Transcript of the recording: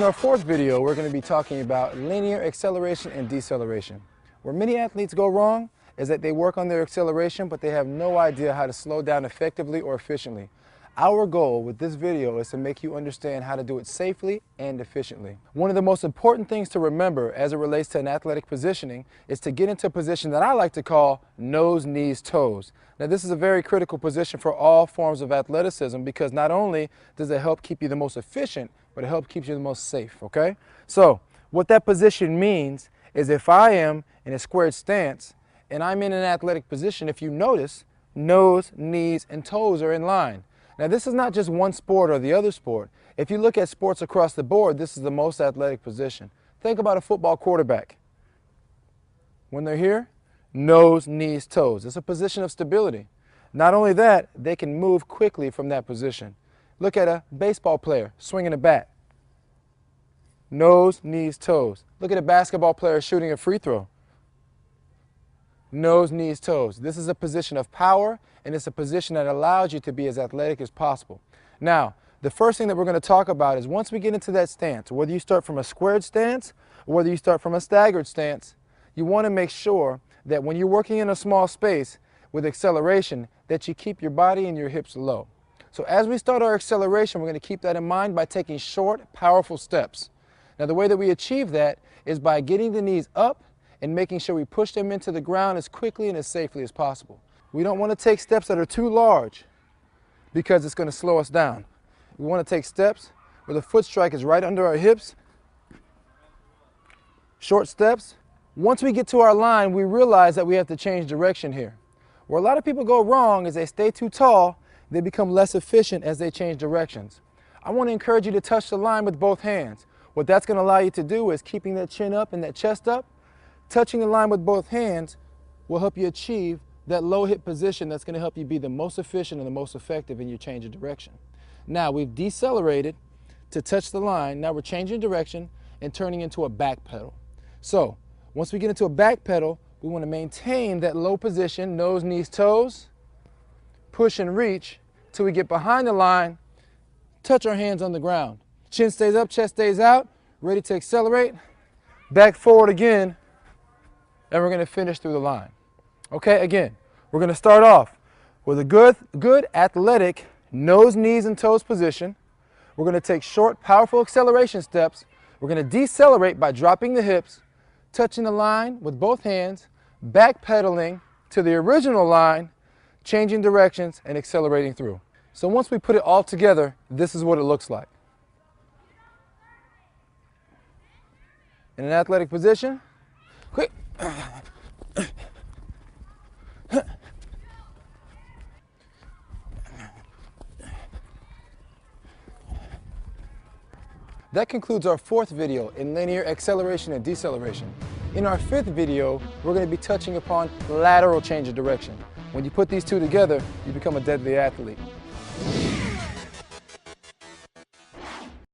our fourth video, we're going to be talking about linear acceleration and deceleration. Where many athletes go wrong is that they work on their acceleration, but they have no idea how to slow down effectively or efficiently. Our goal with this video is to make you understand how to do it safely and efficiently. One of the most important things to remember as it relates to an athletic positioning is to get into a position that I like to call nose, knees, toes. Now this is a very critical position for all forms of athleticism because not only does it help keep you the most efficient, but it helps keep you the most safe, okay? So what that position means is if I am in a squared stance and I'm in an athletic position, if you notice, nose, knees, and toes are in line. Now this is not just one sport or the other sport. If you look at sports across the board, this is the most athletic position. Think about a football quarterback. When they're here, nose, knees, toes. It's a position of stability. Not only that, they can move quickly from that position. Look at a baseball player swinging a bat. Nose, knees, toes. Look at a basketball player shooting a free throw. Nose, knees, toes. This is a position of power, and it's a position that allows you to be as athletic as possible. Now, the first thing that we're going to talk about is once we get into that stance, whether you start from a squared stance or whether you start from a staggered stance, you want to make sure that when you're working in a small space with acceleration, that you keep your body and your hips low. So as we start our acceleration, we're going to keep that in mind by taking short, powerful steps. Now the way that we achieve that is by getting the knees up and making sure we push them into the ground as quickly and as safely as possible. We don't want to take steps that are too large because it's going to slow us down. We want to take steps where the foot strike is right under our hips. Short steps. Once we get to our line, we realize that we have to change direction here. Where a lot of people go wrong is they stay too tall, they become less efficient as they change directions. I want to encourage you to touch the line with both hands. What that's going to allow you to do is keeping that chin up and that chest up. Touching the line with both hands will help you achieve that low hip position that's going to help you be the most efficient and the most effective in your change of direction. Now we've decelerated to touch the line. Now we're changing direction and turning into a back pedal. So once we get into a back pedal, we want to maintain that low position, nose, knees, toes, push and reach till we get behind the line, touch our hands on the ground. Chin stays up, chest stays out, ready to accelerate, back forward again, and we're going to finish through the line. Okay, again, we're going to start off with a good athletic nose, knees, and toes position. We're going to take short, powerful acceleration steps. We're going to decelerate by dropping the hips, touching the line with both hands, backpedaling to the original line, changing directions, and accelerating through. So once we put it all together, this is what it looks like. In an athletic position, quick. That concludes our fourth video in linear acceleration and deceleration. In our fifth video, we're going to be touching upon lateral change of direction. When you put these two together, you become a deadly athlete.